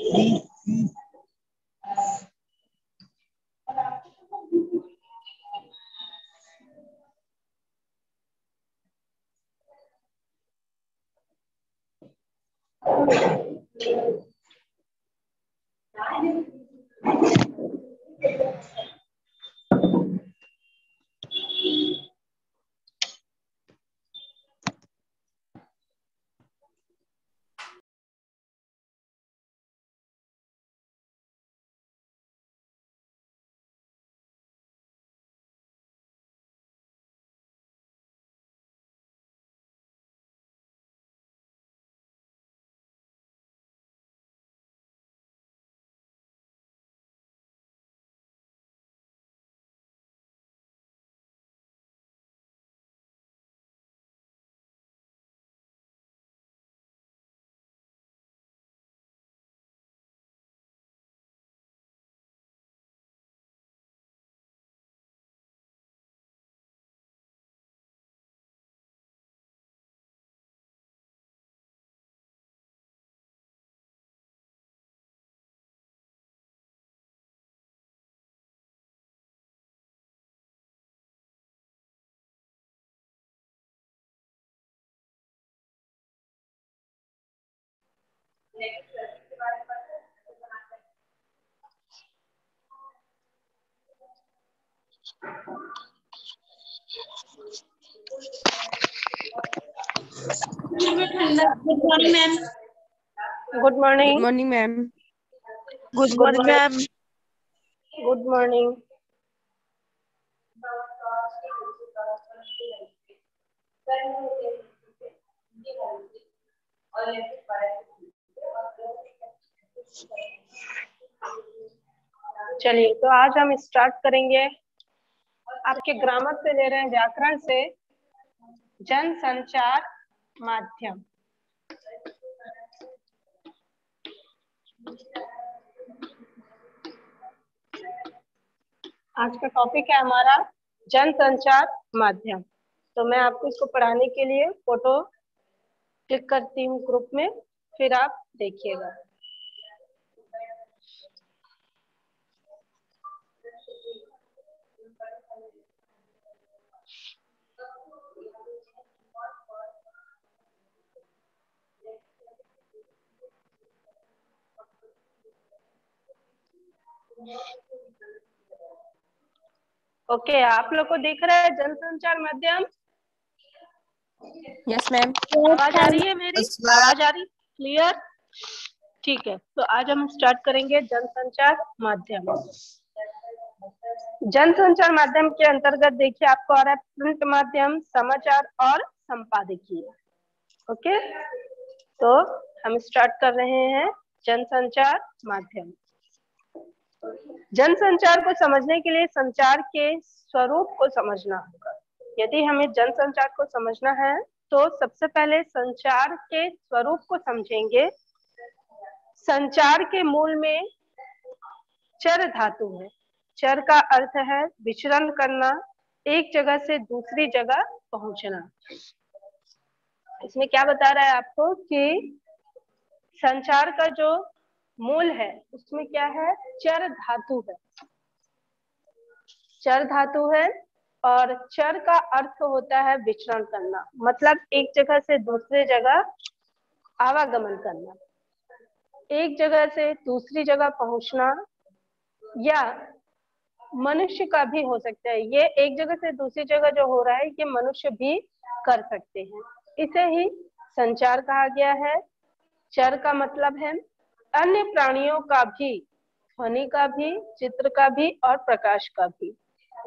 Good morning, ma'am. Good morning. Good morning, ma'am. Good morning, ma'am. Good morning. चलिए, तो आज हम start करेंगे आपके ग्रामर से ले रहे हैं व्याकरण से जनसंचार माध्यम। आज का टॉपिक है हमारा जनसंचार माध्यम। तो मैं आपको इसको पढ़ाने के लिए फोटो क्लिक करती हूँ ग्रुप में, फिर आप देखिएगा। ओके, आप लोग को दिख रहा है जनसंचार माध्यम? Yes ma'am. आवाज आ रही है मेरी? आवाज आ रही क्लियर? ठीक है, तो आज हम स्टार्ट करेंगे जनसंचार माध्यम। जनसंचार माध्यम के अंतर्गत देखिए आपको आ रहा है प्रिंट माध्यम, समाचार और संपादकीय। ओके, तो हम स्टार्ट कर रहे हैं जनसंचार माध्यम। जनसंचार को समझने के लिए संचार के स्वरूप को समझना होगा। यदि हमें जनसंचार को समझना है तो सबसे पहले संचार के स्वरूप को समझेंगे। संचार के मूल में चर धातु है। चर का अर्थ है विचरण करना, एक जगह से दूसरी जगह पहुंचना। इसमें क्या बता रहा है आपको कि संचार का जो मूल है उसमें क्या है, चर धातु है। चर धातु है और चर का अर्थ होता है विचरण करना, मतलब एक जगह से दूसरी जगह आवागमन करना, एक जगह से दूसरी जगह पहुंचना, या मनुष्य का भी हो सकता है। ये एक जगह से दूसरी जगह जो हो रहा है ये मनुष्य भी कर सकते हैं, इसे ही संचार कहा गया है। चर का मतलब है अन्य प्राणियों का भी, ध्वनि का भी, चित्र का भी और प्रकाश का भी।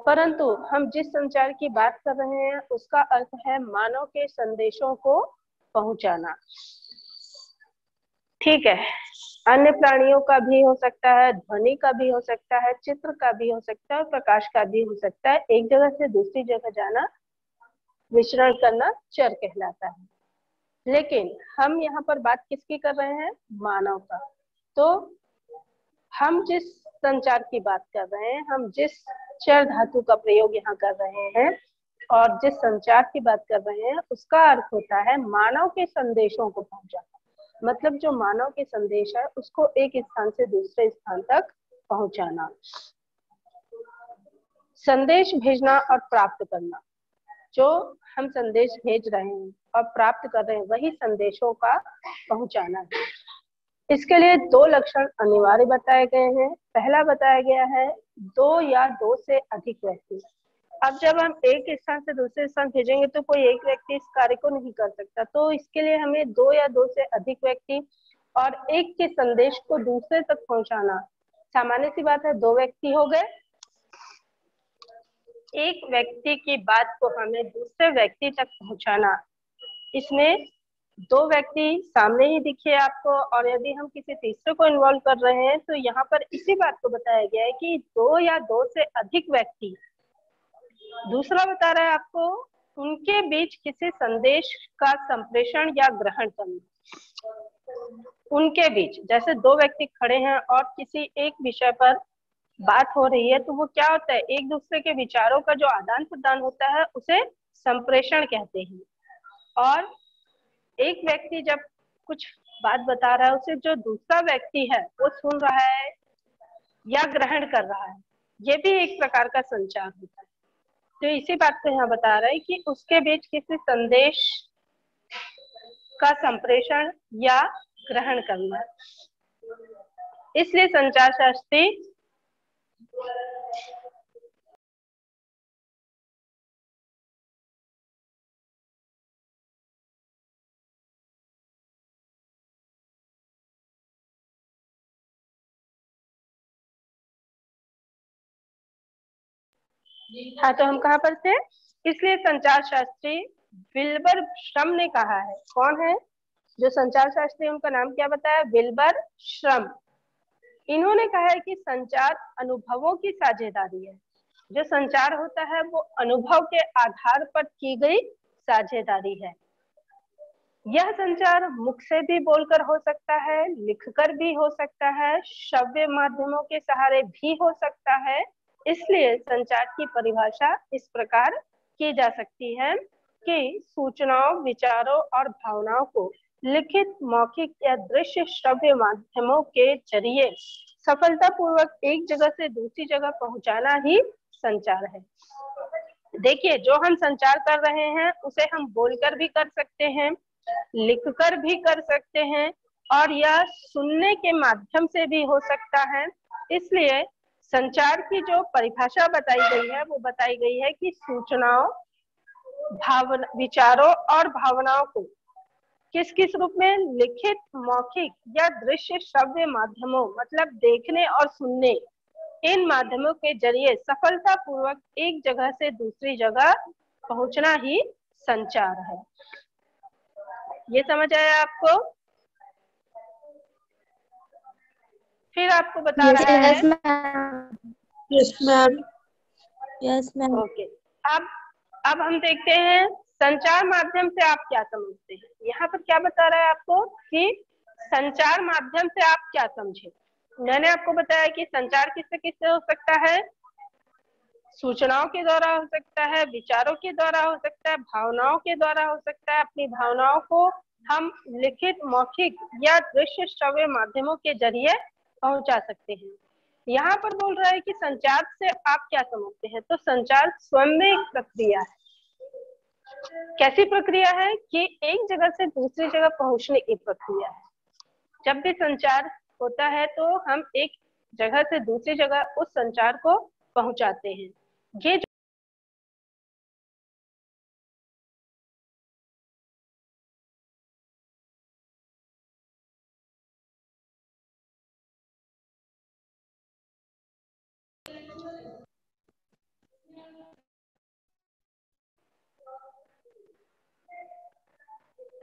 परंतु हम जिस संचार की बात कर रहे हैं उसका अर्थ है मानव के संदेशों को पहुंचाना। ठीक है, अन्य प्राणियों का भी हो सकता है, ध्वनि का भी हो सकता है, चित्र का भी हो सकता है, प्रकाश का भी हो सकता है। एक जगह से दूसरी जगह जाना, विचरण करना चर कहलाता है। लेकिन हम यहाँ पर बात किसकी कर रहे हैं, मानव का। तो हम जिस संचार की बात कर रहे हैं, हम जिस चर धातु का प्रयोग यहाँ कर रहे हैं और जिस संचार की बात कर रहे हैं उसका अर्थ होता है मानव के संदेशों को पहुंचाना। मतलब जो मानव के संदेश है उसको एक स्थान से दूसरे स्थान तक पहुंचाना। संदेश भेजना और प्राप्त करना, जो हम संदेश भेज रहे हैं और प्राप्त कर रहे हैं वही संदेशों का पहुंचाना है। इसके लिए दो लक्षण अनिवार्य बताए गए हैं। पहला बताया गया है दो या दो से अधिक व्यक्ति। अब जब हम एक स्थान से दूसरे स्थान भेजेंगे तो कोई एक व्यक्ति इस कार्य को नहीं कर सकता, तो इसके लिए हमें दो या दो से अधिक व्यक्ति और एक के संदेश को दूसरे तक पहुंचाना। सामान्य सी बात है, दो व्यक्ति हो गए, एक व्यक्ति की बात को हमें दूसरे व्यक्ति तक पहुंचाना। इसमें दो व्यक्ति सामने ही दिखे आपको, और यदि हम किसी तीसरे को इन्वॉल्व कर रहे हैं तो यहाँ पर इसी बात को बताया गया है कि दो या दो से अधिक व्यक्ति। दूसरा बता रहा है आपको उनके बीच किसी संदेश का संप्रेषण या ग्रहण करना। उनके बीच, जैसे दो व्यक्ति खड़े हैं और किसी एक विषय पर बात हो रही है, तो वो क्या होता है, एक दूसरे के विचारों का जो आदान प्रदान होता है उसे संप्रेषण कहते हैं। और एक व्यक्ति जब कुछ बात बता रहा है, उसे जो दूसरा व्यक्ति है वो सुन रहा है या ग्रहण कर रहा है, ये भी एक प्रकार का संचार होता है। तो इसी बात को यहाँ बता रहा है कि उसके बीच किसी संदेश का संप्रेषण या ग्रहण करना। इसलिए संचार शास्त्री हाँ, तो हम कहाँ पर थे? इसलिए संचार शास्त्री विल्बर श्रम ने कहा है। कौन है जो संचार शास्त्री, उनका नाम क्या बताया? विल्बर श्रम। इन्होंने कहा है कि संचार अनुभवों की साझेदारी है। जो संचार होता है वो अनुभव के आधार पर की गई साझेदारी है। यह संचार मुख से भी बोलकर हो सकता है, लिखकर भी हो सकता है, श्रव्य माध्यमों के सहारे भी हो सकता है। इसलिए संचार की परिभाषा इस प्रकार की जा सकती है कि सूचनाओं, विचारों और भावनाओं को लिखित, मौखिक या दृश्य श्रव्य माध्यमों के जरिए सफलतापूर्वक एक जगह से दूसरी जगह पहुंचाना ही संचार है। देखिए, जो हम संचार कर रहे हैं उसे हम बोलकर भी कर सकते हैं, लिखकर भी कर सकते हैं, और यह सुनने के माध्यम से भी हो सकता है। इसलिए संचार की जो परिभाषा बताई गई है वो बताई गई है कि सूचनाओं, विचारों और भावनाओं को किस किस रूप में, लिखित, मौखिक या दृश्य श्रव्य माध्यमों, मतलब देखने और सुनने, इन माध्यमों के जरिए सफलतापूर्वक एक जगह से दूसरी जगह पहुंचना ही संचार है। ये समझ आया आपको? फिर आपको बता रहा है। Yes ma'am. Yes ma'am. Okay, अब हम देखते हैं संचार माध्यम से आप क्या समझते हैं। यहाँ पर क्या बता रहा है आपको कि संचार माध्यम से आप क्या समझे। मैंने आपको बताया कि संचार किससे किससे हो सकता है? सूचनाओं के द्वारा हो सकता है, विचारों के द्वारा हो सकता है, भावनाओं के द्वारा हो सकता है। अपनी भावनाओं को हम लिखित, मौखिक या दृश्य श्रव्य माध्यमों के जरिए पहुंचा सकते हैं। यहाँ पर बोल रहा है कि संचार से आप क्या समझते हैं। तो संचार स्वयं में एक प्रक्रिया है। कैसी प्रक्रिया है? कि एक जगह से दूसरी जगह पहुंचने की प्रक्रिया है। जब भी संचार होता है तो हम एक जगह से दूसरी जगह उस संचार को पहुंचाते हैं। ये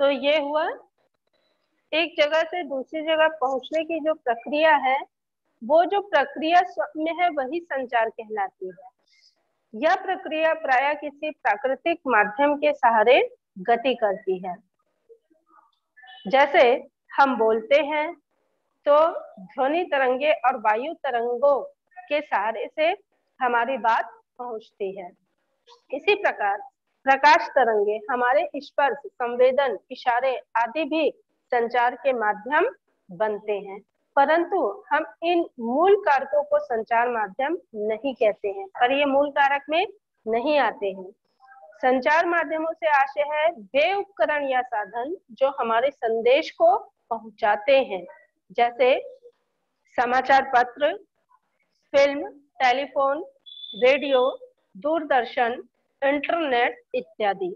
तो ये हुआ एक जगह से दूसरी जगह पहुंचने की जो प्रक्रिया है, वो जो प्रक्रिया में है वही संचार कहलाती है। यह प्रक्रिया प्रायः किसी प्राकृतिक माध्यम के सहारे गति करती है। जैसे हम बोलते हैं तो ध्वनि तरंगे और वायु तरंगों के सहारे से हमारी बात पहुंचती है। इसी प्रकार प्रकाश तरंगे हमारे स्पर्श, संवेदन, इशारे आदि भी संचार के माध्यम बनते हैं, परंतु हम इन मूल कारकों को संचार माध्यम नहीं कहते हैं, पर ये मूल कारक में नहीं आते हैं। संचार माध्यमों से आशय है वे उपकरण या साधन जो हमारे संदेश को पहुंचाते हैं, जैसे समाचार पत्र, film, telephone, radio, Doordarshan, internet इत्यादि।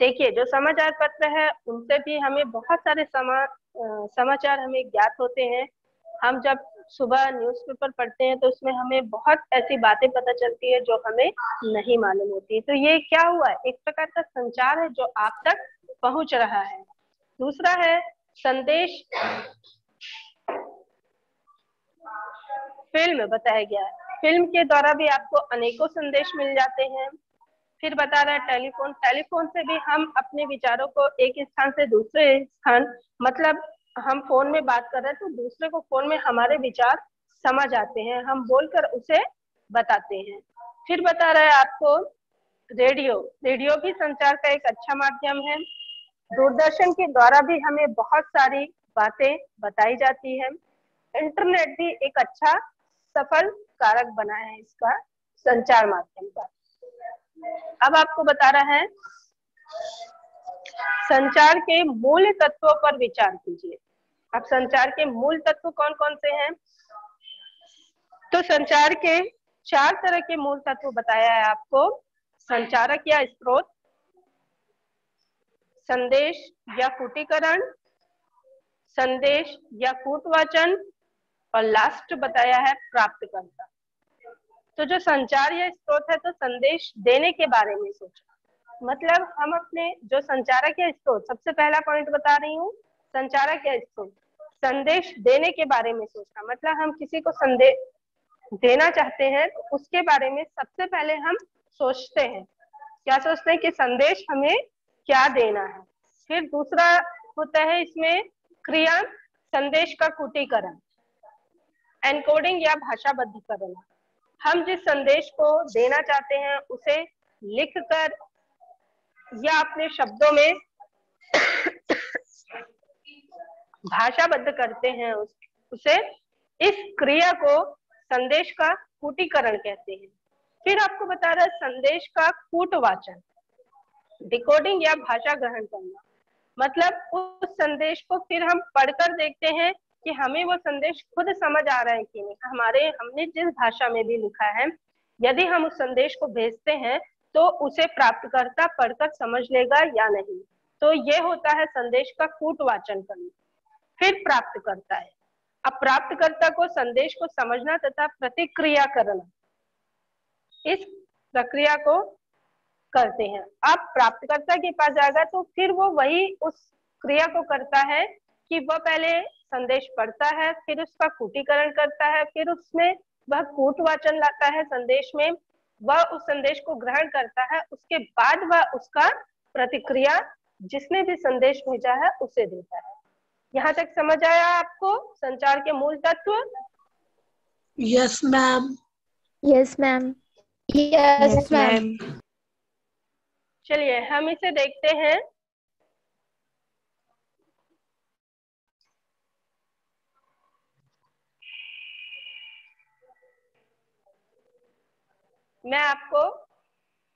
देखिए, जो समाचार पत्र है उनसे भी हमें बहुत सारे समाचार हमें ज्ञात होते हैं। हम जब सुबह न्यूज़पेपर पढ़ते हैं तो उसमें हमें बहुत ऐसी बातें पता चलती है जो हमें नहीं मालूम होती। तो ये क्या हुआ, एक प्रकार का संचार है जो आप तक पहुंच रहा है। दूसरा है संदेश, फिल्म बताया गया है, फिल्म के द्वारा भी आपको अनेकों संदेश मिल जाते हैं। फिर बता रहा है टेलीफोन, टेलीफोन से भी हम अपने विचारों को एक स्थान से दूसरे स्थान, मतलब हम फोन में बात कर रहे हैं तो दूसरे को फोन में हमारे विचार समझ आते हैं, हम बोलकर उसे बताते हैं। फिर बता रहा है आपको रेडियो, रेडियो भी संचार का एक अच्छा माध्यम है। दूरदर्शन के द्वारा भी हमें बहुत सारी बातें बताई जाती है। इंटरनेट भी एक अच्छा सफल कारक बना है इसका संचार माध्यम का। अब आपको बता रहा है संचार के मूल तत्वों पर विचार कीजिए। अब संचार के मूल तत्व कौन कौन से हैं? तो संचार के 4 तरह के मूल तत्व बताया है आपको। संचारक या स्रोत, संदेश या कूटीकरण, संदेश या कूटवाचन, और लास्ट बताया है प्राप्तकर्ता। तो जो संचार या स्रोत है, तो संदेश देने के बारे में सोचना, मतलब हम अपने जो संचारक या स्रोत, सबसे पहला पॉइंट बता रही हूँ, संचारक या स्रोत, संदेश देने के बारे में सोचना, मतलब हम किसी को संदेश देना चाहते हैं तो उसके बारे में सबसे पहले हम सोचते हैं, क्या सोचते हैं कि संदेश हमें क्या देना है। फिर दूसरा होता है इसमें क्रिया, संदेश का कूटीकरण, एनकोडिंग या भाषाबद्ध करना, हम जिस संदेश को देना चाहते हैं उसे लिखकर या अपने शब्दों में भाषाबद्ध करते हैं उसे, इस क्रिया को संदेश का कूटीकरण कहते हैं। फिर आपको बता रहा है संदेश का कूटवाचन, डिकोडिंग या भाषा ग्रहण करना, मतलब उस संदेश को फिर हम पढ़कर देखते हैं कि हमें वो संदेश खुद समझ आ रहा है कि नहीं, हमने जिस भाषा में भी लिखा है, यदि हम उस संदेश को भेजते हैं तो उसे प्राप्तकर्ता पढ़कर समझ लेगा या नहीं। तो ये होता है संदेश का कूटवाचन करना। फिर प्राप्तकर्ता है, अब प्राप्तकर्ता को संदेश को समझना तथा प्रतिक्रिया करना, इस प्रक्रिया को करते हैं। अब प्राप्तकर्ता के पास जाएगा तो फिर वो वही उस क्रिया को करता है कि वह पहले संदेश पढ़ता है, फिर उसका कूटीकरण करता है, फिर उसमें वह कूटवाचन लाता है संदेश में, वह उस संदेश को ग्रहण करता है, उसके बाद वह उसका प्रतिक्रिया जिसने भी संदेश भेजा है उसे देता है। यहाँ तक समझ आया आपको संचार के मूल तत्व? Yes ma'am. Yes ma'am. Yes ma'am. चलिए हम इसे देखते हैं। मैं आपको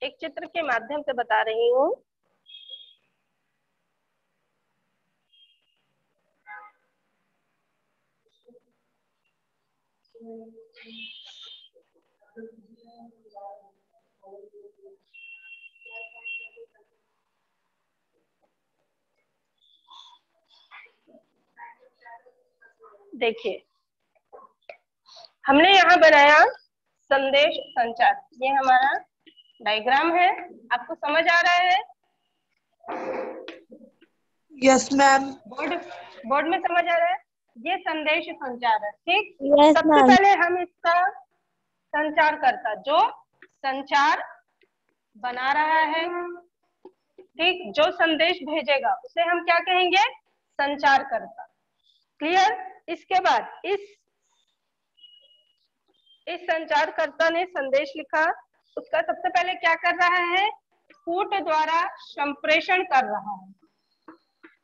एक चित्र के माध्यम से बता रही हूँ। देखिए, हमने यहाँ बनाया संदेश संचार, ये हमारा डायग्राम है, आपको समझ आ रहा है? Yes ma'am. बोर्ड में समझ आ रहा है? ये संदेश संचार है, ठीक? Yes, सबसे ma'am. पहले हम इसका संचार करता, जो संचार बना रहा है, ठीक, जो संदेश भेजेगा उसे हम क्या कहेंगे? संचार करता। क्लियर? इसके बाद इस संचारकर्ता ने संदेश लिखा, उसका सबसे पहले क्या कर रहा है? कूट द्वारा संप्रेषण कर रहा है।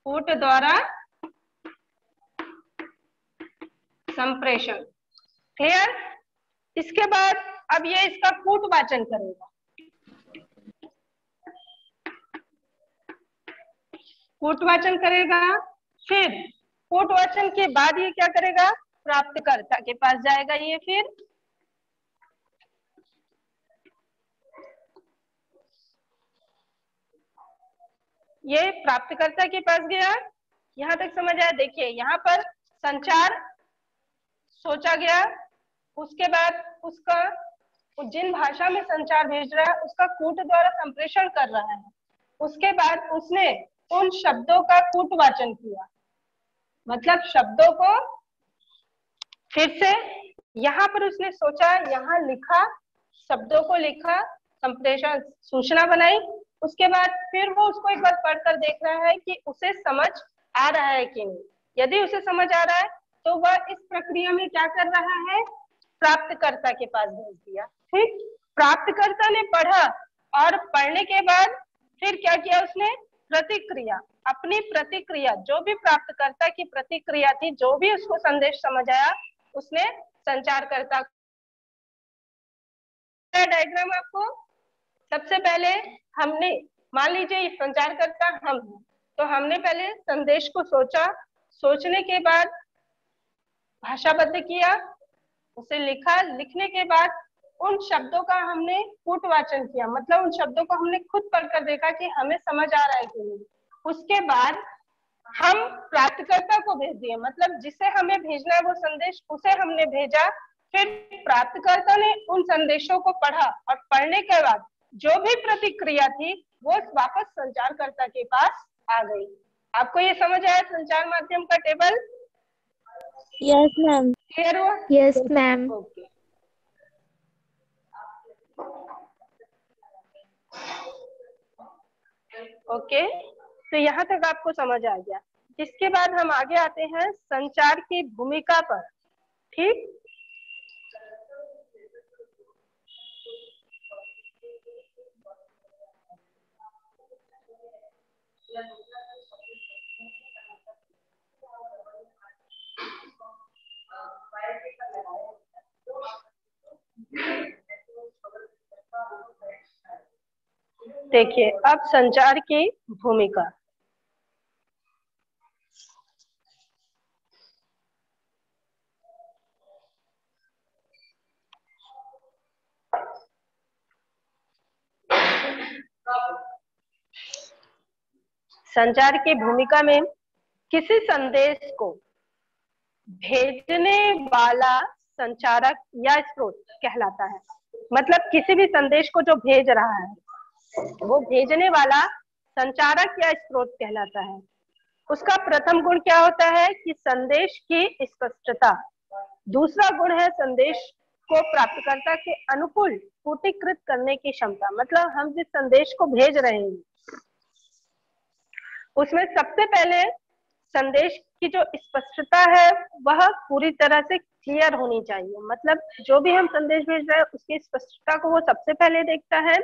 कूट द्वारा संप्रेषण। क्लियर? इसके बाद अब ये इसका कूटवाचन करेगा। कूटवाचन करेगा, फिर कूटवाचन के बाद ये क्या करेगा, प्राप्तकर्ता के पास जाएगा। ये फिर ये प्राप्तकर्ता के पास गया। यहां तक समझ आया? देखिए यहाँ पर संचार सोचा गया, उसके बाद उसका जिन भाषा में संचार भेज रहा है उसका कूट द्वारा संप्रेषण कर रहा है। उसके बाद उसने उन शब्दों का कूटवाचन किया, मतलब शब्दों को फिर से यहाँ पर उसने सोचा, यहाँ लिखा, शब्दों को लिखा, संप्रेषण सूचना बनाई। उसके बाद फिर वो उसको एक बार पढ़कर देख रहा है कि उसे समझ आ रहा है कि नहीं। यदि उसे समझ आ रहा है तो वह इस प्रक्रिया में क्या कर रहा है, प्राप्तकर्ता के पास भेज दिया। ठीक, प्राप्तकर्ता ने पढ़ा और पढ़ने के बाद फिर क्या किया उसने, प्रतिक्रिया, अपनी प्रतिक्रिया, जो भी प्राप्तकर्ता की प्रतिक्रिया थी, जो भी उसको संदेश समझ आया, उसने संचारकर्ता। डायग्राम आपको सबसे पहले हमने, मान लीजिए संचारकर्ता हम हैं, तो हमने पहले संदेश को सोचा, सोचने के बाद भाषाबद्ध किया, उसे लिखा, लिखने के बाद उन शब्दों का हमने कूटवाचन किया, मतलब उन शब्दों को हमने खुद पढ़कर देखा कि हमें समझ आ रहा है कि नहीं। उसके बाद हम प्राप्तकर्ता को भेज दिए, मतलब जिसे हमें भेजना है वो संदेश उसे हमने भेजा। फिर प्राप्तकर्ता ने उन संदेशों को पढ़ा और पढ़ने के बाद जो भी प्रतिक्रिया थी वो वापस संचारकर्ता के पास आ गई। आपको ये समझ आया संचार माध्यम का टेबल? Yes ma'am. क्लियर हुआ? Yes ma'am. ओके। ओके, तो यहाँ तक आपको समझ आ गया। इसके बाद हम आगे आते हैं संचार की भूमिका पर। ठीक, देखिए अब संचार की भूमिका। संचार की भूमिका में किसी संदेश को भेजने वाला संचारक या स्रोत कहलाता है। मतलब किसी भी संदेश को जो भेज रहा है वो भेजने वाला संचारक या स्रोत कहलाता है। उसका प्रथम गुण क्या होता है कि संदेश की स्पष्टता। दूसरा गुण है संदेश को प्राप्तकर्ता के अनुकूल कूटीकृत करने की क्षमता। मतलब हम जिस संदेश को भेज रहे हैं उसमें सबसे पहले संदेश की जो स्पष्टता है वह पूरी तरह से क्लियर होनी चाहिए। मतलब जो भी हम संदेश भेज रहे हैं उसकी स्पष्टता को वो सबसे पहले देखता है।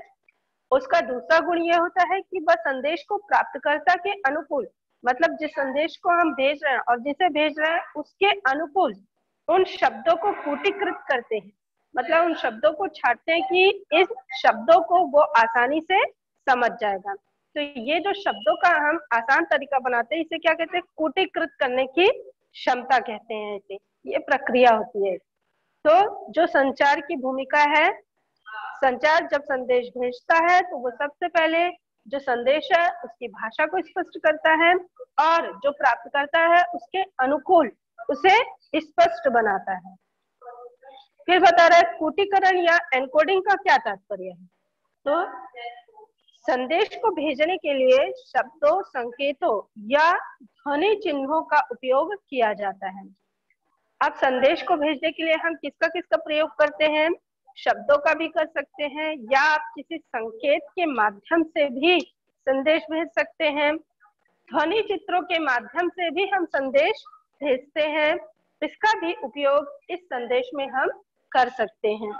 उसका दूसरा गुण ये होता है कि वह संदेश को प्राप्तकर्ता के अनुकूल, मतलब जिस संदेश को हम भेज रहे हैं और जिसे भेज रहे हैं उसके अनुकूल उन शब्दों को कूटीकृत करते हैं। मतलब उन शब्दों को छांटते हैं कि इस शब्दों को वो आसानी से समझ जाएगा। तो ये जो शब्दों का हम आसान तरीका बनाते हैं इसे क्या कहते हैं, कूटीकृत करने की क्षमता कहते हैं। इसे, ये प्रक्रिया होती है। तो जो संचार की भूमिका है, संचार जब संदेश भेजता है तो वो सबसे पहले जो संदेश है उसकी भाषा को स्पष्ट करता है और जो प्राप्त करता है उसके अनुकूल उसे स्पष्ट बनाता है। फिर बता रहा है कूटीकरण या एनकोडिंग का क्या तात्पर्य है। तो संदेश को भेजने के लिए शब्दों, संकेतों या ध्वनि चिन्हों का उपयोग किया जाता है। अब संदेश को भेजने के लिए हम किसका प्रयोग करते हैं, शब्दों का भी कर सकते हैं या आप किसी संकेत के माध्यम से भी संदेश भेज सकते हैं। ध्वनि चित्रों के माध्यम से भी हम संदेश भेजते हैं। इसका भी उपयोग इस संदेश में हम कर सकते हैं।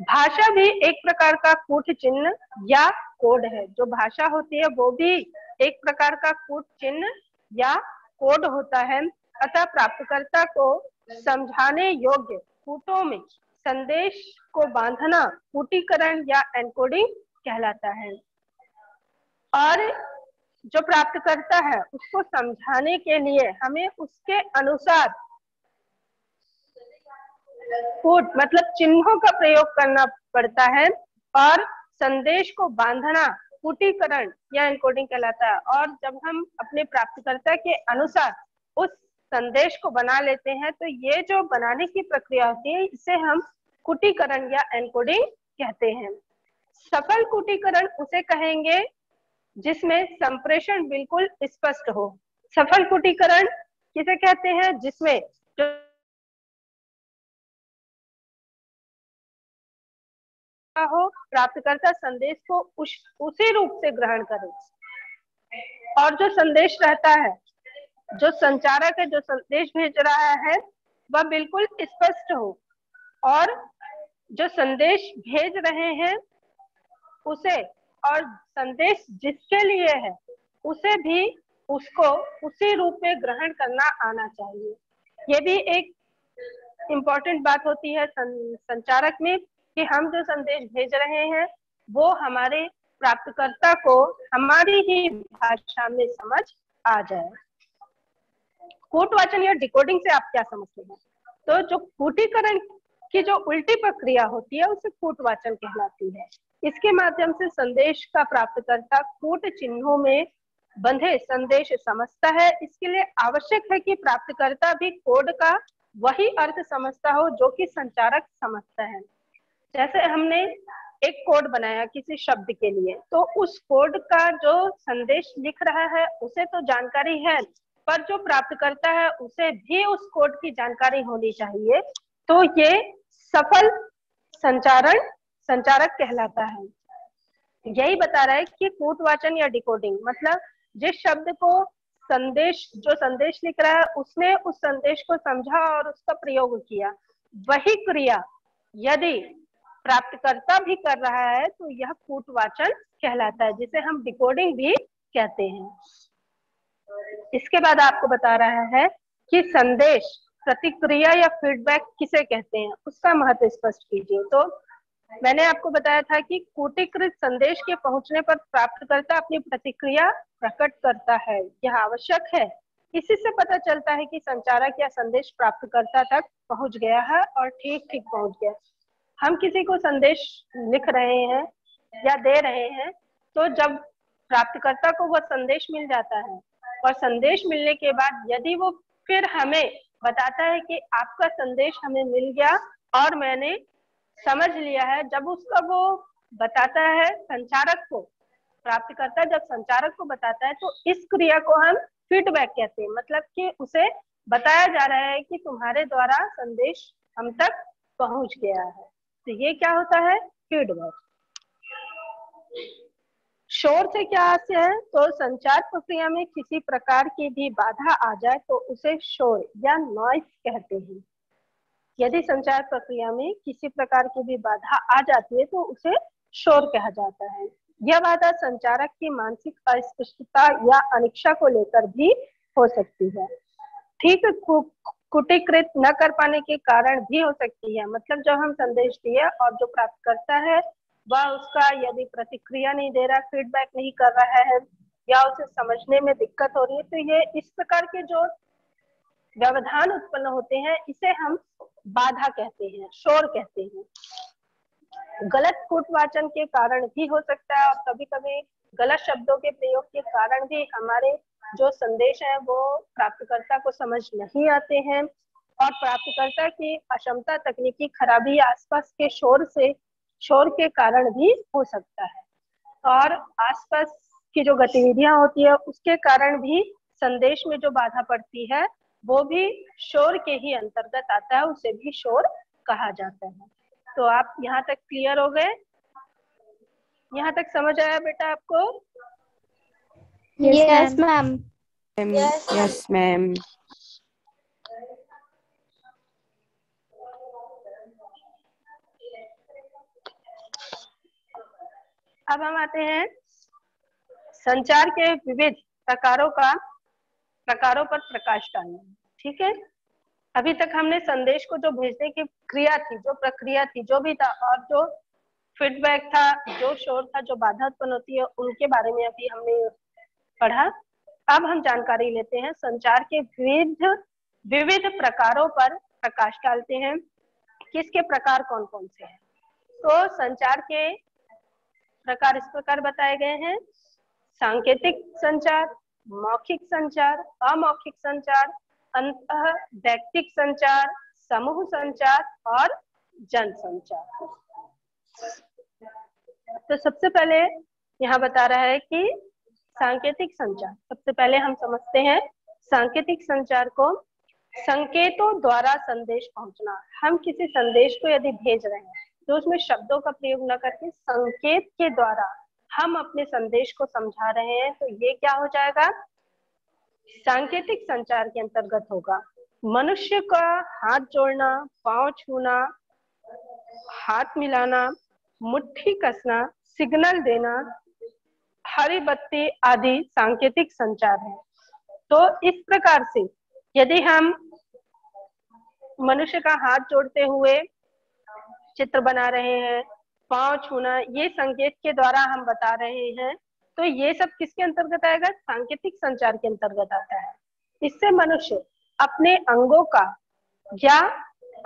भाषा भी एक प्रकार का कूट चिन्ह या कोड है। जो भाषा होती है वो भी एक प्रकार का कूट चिन्ह या कोड होता है, अतः प्राप्तकर्ता को समझाने योग्य कूटों में संदेश को बांधना कूटीकरण या एन्कोडिंग कहलाता है। और जो प्राप्तकर्ता है उसको समझाने के लिए हमें उसके अनुसार कोड मतलब चिन्हों का प्रयोग करना पड़ता है, और संदेश को बांधना कूटीकरण या एन्कोडिंग कहलाता है। और जब हम अपने प्राप्तकर्ता के अनुसार उस संदेश को बना लेते हैं तो ये जो बनाने की प्रक्रिया होती है इसे हम कूटीकरण या एन्कोडिंग कहते हैं। सफल कूटीकरण उसे कहेंगे जिसमें संप्रेषण बिल्कुल स्पष्ट हो। सफल कूटीकरण किसे कहते हैं? जिसमें जो हो प्राप्तकर्ता संदेश को उसी रूप से ग्रहण करे, और जो संदेश रहता है, जो संचारक है जो संदेश भेज रहा है वह बिल्कुल स्पष्ट हो, और जो संदेश भेज रहे हैं उसे और संदेश जिसके लिए है उसे भी उसको उसी रूप में ग्रहण करना आना चाहिए। ये भी एक इम्पोर्टेंट बात होती है संचारक में कि हम जो संदेश भेज रहे हैं वो हमारे प्राप्तकर्ता को हमारी ही भाषा में समझ आ जाए। कूटवाचन या डिकोडिंग से आप क्या समझते हैं? तो जो कूटीकरण की जो उल्टी प्रक्रिया होती है उसे कूटवाचन कहलाती है। इसके माध्यम से संदेश का प्राप्तकर्ता कूट चिन्हों में बंधे संदेश समझता है। इसके लिए आवश्यक है कि प्राप्तकर्ता भी कोड का वही अर्थ समझता हो जो कि संचारक समझता है। जैसे हमने एक कोड बनाया किसी शब्द के लिए, तो उस कोड का जो संदेश लिख रहा है उसे तो जानकारी है, पर जो प्राप्तकर्ता है उसे भी उस कोड की जानकारी होनी चाहिए। तो ये सफल संचारक कहलाता है। यही बता रहा है कि कूटवाचन या डिकोडिंग मतलब जिस शब्द को जो संदेश लिख रहा है उसने उस संदेश को समझा और उसका प्रयोग किया, वही क्रिया यदि प्राप्तकर्ता भी कर रहा है तो यह कूटवाचन कहलाता है, जिसे हम डिकोडिंग भी कहते हैं। इसके बाद आपको बता रहा है कि संदेश, प्रतिक्रिया या फीडबैक किसे कहते हैं, उसका महत्व स्पष्ट कीजिए। तो मैंने आपको बताया था कि कूटीकृत संदेश के पहुंचने पर प्राप्तकर्ता अपनी प्रतिक्रिया प्रकट करता है, यह आवश्यक है। इसी से पता चलता है कि संचारक या संदेश प्राप्तकर्ता तक पहुंच गया है और ठीक पहुंच गया। हम किसी को संदेश लिख रहे हैं या दे रहे हैं, तो जब प्राप्तकर्ता को वह संदेश मिल जाता है और संदेश मिलने के बाद यदि वो फिर हमें बताता है कि आपका संदेश हमें मिल गया और मैंने समझ लिया है, जब उसका वो बताता है संचारक को, प्राप्तकर्ता जब संचारक को बताता है तो इस क्रिया को हम फीडबैक कहते हैं। मतलब कि उसे बताया जा रहा है कि तुम्हारे द्वारा संदेश हम तक पहुंच गया है, तो ये क्या होता है? फीडबैक। शोर से क्या आशय है? तो संचार प्रक्रिया में किसी प्रकार की भी बाधा आ जाए तो उसे शोर या नॉइस कहते हैं। यदि संचार प्रक्रिया में किसी प्रकार की भी बाधा आ जाती है तो उसे शोर कहा जाता है। यह बाधा संचारक की मानसिक अस्पष्टता या अनिच्छा को लेकर भी हो सकती है। ठीक कूटीकृत न कर पाने के कारण भी हो सकती है। मतलब जब हम संदेश दिए और जो प्राप्त करता है वह उसका यदि प्रतिक्रिया नहीं दे रहा, फीडबैक नहीं कर रहा है या उसे समझने में दिक्कत हो रही है, तो ये इस प्रकार के जो व्यवधान उत्पन्न होते हैं इसे हम बाधा कहते हैं, शोर कहते हैं। गलत कूटवाचन के कारण भी हो सकता है और कभी कभी गलत शब्दों के प्रयोग के कारण भी हमारे जो संदेश है वो प्राप्तकर्ता को समझ नहीं आते हैं, और प्राप्तकर्ता की अक्षमता, तकनीकी खराबी, आसपास के शोर के कारण भी हो सकता है, और आसपास की जो गतिविधियां होती है उसके कारण भी संदेश में जो बाधा पड़ती है वो भी शोर के ही अंतर्गत आता है, उसे भी शोर कहा जाता है। तो आप यहाँ तक क्लियर हो गए? यहाँ तक समझ आया बेटा आपको? Yes ma'am. Yes ma'am. अब हम आते हैं संचार के विविध प्रकारों का प्रकारों पर प्रकाश डालना। ठीक है, अभी तक हमने संदेश को जो भेजने की क्रिया थी, जो प्रक्रिया थी, जो भी था, और जो फीडबैक था, जो शोर था, जो बाधा उत्पन्न होती है, उनके बारे में अभी हमने पढ़ा। अब हम जानकारी लेते हैं संचार के विविध प्रकारों पर प्रकाश डालते हैं। किसके प्रकार कौन कौन से हैं? तो संचार के प्रकार इस प्रकार बताए गए हैं: सांकेतिक संचार, मौखिक संचार, अमौखिक संचार, अंतः वैयक्तिक संचार, समूह संचार और जन संचार। तो सबसे पहले यहाँ बता रहा है कि सांकेतिक संचार। सबसे पहले हम समझते हैं सांकेतिक संचार को। संकेतों द्वारा संदेश पहुंचना। हम किसी संदेश को यदि भेज रहे हैं तो उसमें शब्दों का प्रयोग न करके संकेत के द्वारा हम अपने संदेश को समझा रहे हैं, तो ये क्या हो जाएगा? सांकेतिक संचार के अंतर्गत होगा। मनुष्य का हाथ जोड़ना, पांव छूना, हाथ मिलाना, मुट्ठी कसना, सिग्नल देना, हरी बत्ती आदि सांकेतिक संचार है। तो इस प्रकार से यदि हम मनुष्य का हाथ जोड़ते हुए चित्र बना रहे हैं, पांव छूना, ये संकेत के द्वारा हम बता रहे हैं, तो ये सब किसके अंतर्गत आएगा? सांकेतिक संचार के अंतर्गत आता है। इससे मनुष्य अपने अंगों का या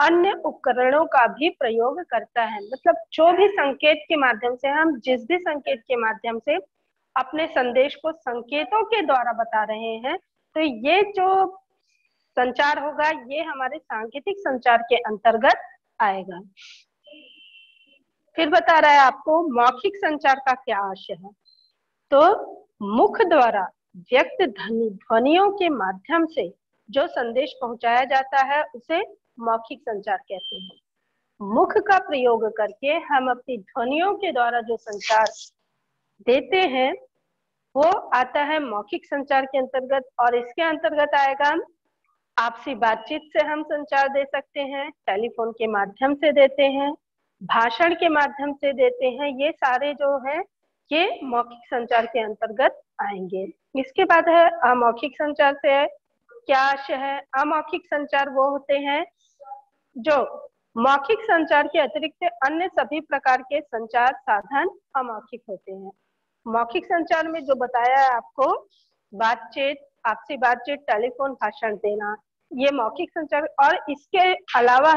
अन्य उपकरणों का भी प्रयोग करता है। मतलब जो भी संकेत के माध्यम से, हम जिस भी संकेत के माध्यम से अपने संदेश को संकेतों के द्वारा बता रहे हैं, तो ये जो संचार होगा ये हमारे सांकेतिक संचार के अंतर्गत आएगा। फिर बता रहा है आपको मौखिक संचार का क्या आशय है। तो मुख द्वारा व्यक्त ध्वनियों के माध्यम से जो संदेश पहुंचाया जाता है उसे मौखिक संचार कहते हैं। मुख का प्रयोग करके हम अपनी ध्वनियों के द्वारा जो संचार देते हैं वो आता है मौखिक संचार के अंतर्गत। और इसके अंतर्गत आएगा आपसी बातचीत से हम संचार दे सकते हैं, टेलीफोन के माध्यम से देते हैं, भाषण के माध्यम से देते हैं। ये सारे जो है ये मौखिक संचार के अंतर्गत आएंगे। इसके बाद है अमौखिक संचार से क्या आशय है। अमौखिक संचार वो होते हैं जो मौखिक संचार के अतिरिक्त अन्य सभी प्रकार के संचार साधन अमौखिक होते हैं। मौखिक संचार में जो बताया है आपको, बातचीत, आपसी बातचीत, टेलीफोन, भाषण देना, ये मौखिक संचार। और इसके अलावा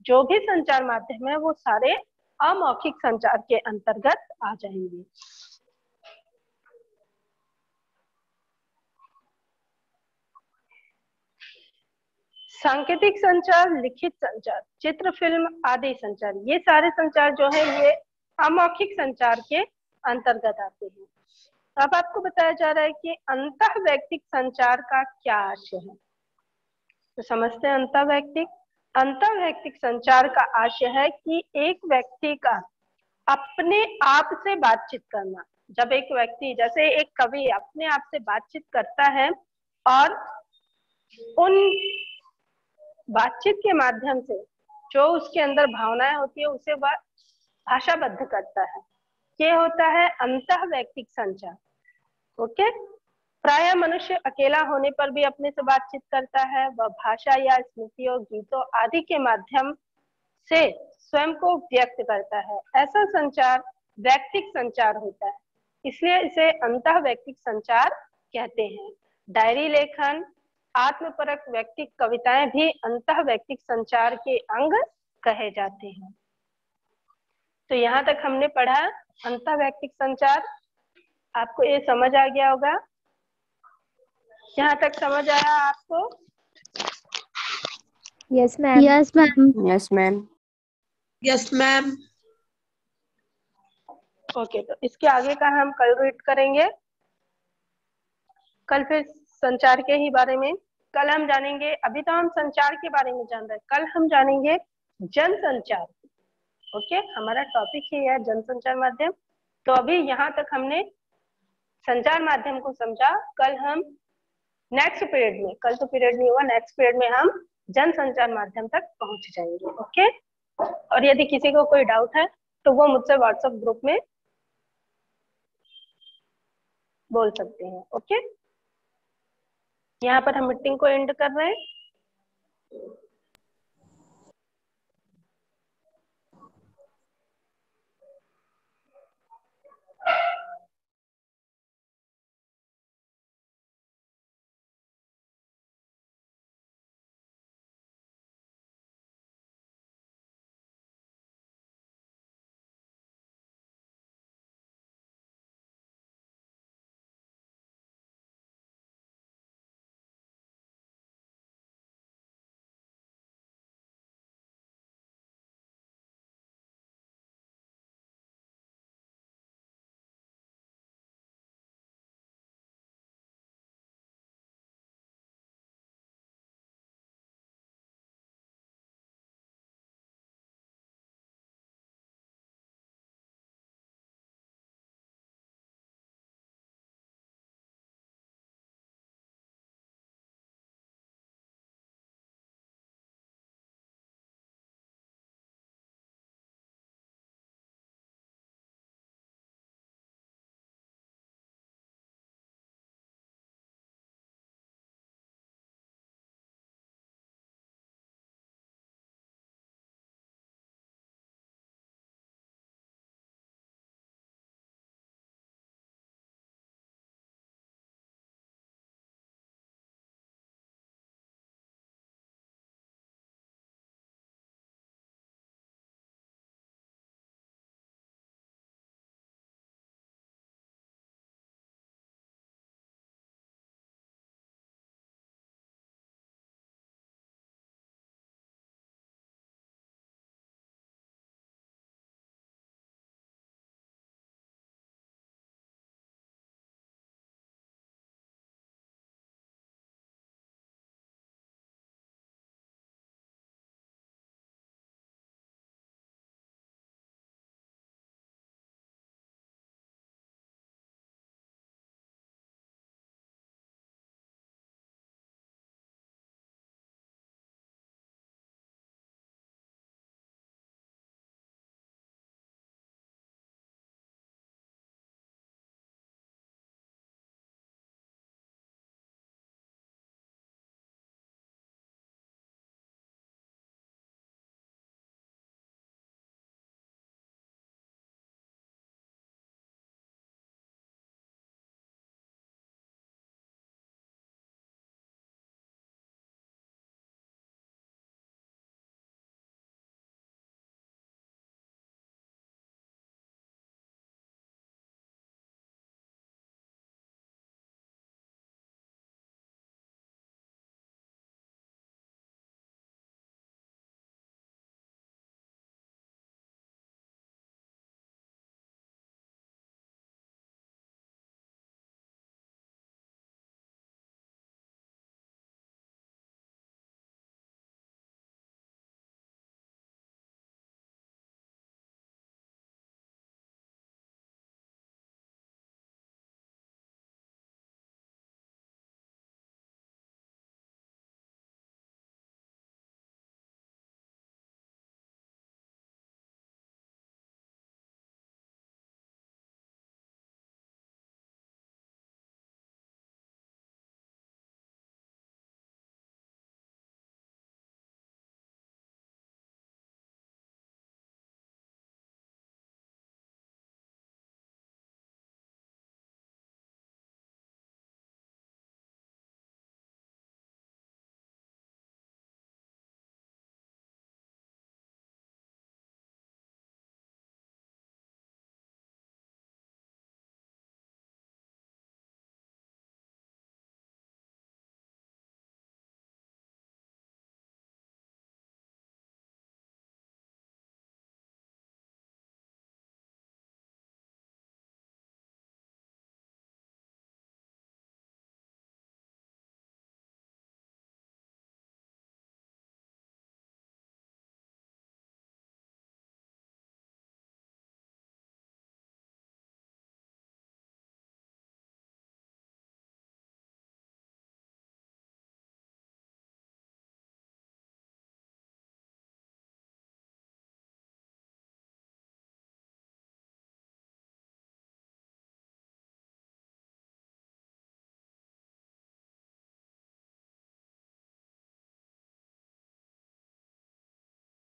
जो भी संचार माध्यम है वो सारे अमौखिक संचार के अंतर्गत आ जाएंगे। सांकेतिक संचार, लिखित संचार, चित्र, फिल्म आदि संचार, ये सारे संचार जो है ये अमौखिक संचार के अंतर्गत आते हैं। अब आपको बताया जा रहा है कि अंतःवैयक्तिक संचार का क्या आशय है। तो समझते हैं अंतःवैयक्तिक संचार का आशय है कि एक व्यक्ति का अपने आप से बातचीत करना। जब एक व्यक्ति, जैसे एक कवि अपने आप से बातचीत करता है और उन बातचीत के माध्यम से जो उसके अंदर भावनाएं होती है उसे वह भाषाबद्ध करता है, ये होता है अंतःवैयक्तिक संचार। ओके, प्राय मनुष्य अकेला होने पर भी अपने से बातचीत करता है। वह भाषा या स्मृतियों, गीतों आदि के माध्यम से स्वयं को व्यक्त करता है। ऐसा संचार वैयक्तिक संचार होता है, इसलिए इसे अंतःवैयक्तिक संचार कहते हैं। डायरी लेखन, आत्मपरक व्यक्तिक कविताएं भी अंतःवैयक्तिक संचार के अंग कहे जाते हैं। तो यहाँ तक हमने पढ़ा अंतःवैयक्तिक संचार। आपको ये समझ आ गया होगा? यहाँ तक समझ आया आपको? Yes ma'am. Yes ma'am. Yes, ma'am. Yes ma'am. Okay, तो इसके आगे का हम कल रीड करेंगे। कल फिर संचार के ही बारे में कल हम जानेंगे। अभी तो हम संचार के बारे में जान रहे हैं, कल हम जानेंगे जनसंचार। ओके, हमारा टॉपिक ही है जनसंचार माध्यम। तो अभी यहाँ तक हमने संचार माध्यम को समझा। कल हम नेक्स्ट पीरियड में, कल तो पीरियड नहीं हुआ, नेक्स्ट पीरियड में हम जनसंचार माध्यम तक पहुंच जाएंगे। ओके, और यदि किसी को कोई डाउट है तो वो मुझसे व्हाट्सएप ग्रुप में बोल सकते हैं। ओके। यहाँ पर हम मीटिंग को एंड कर रहे हैं।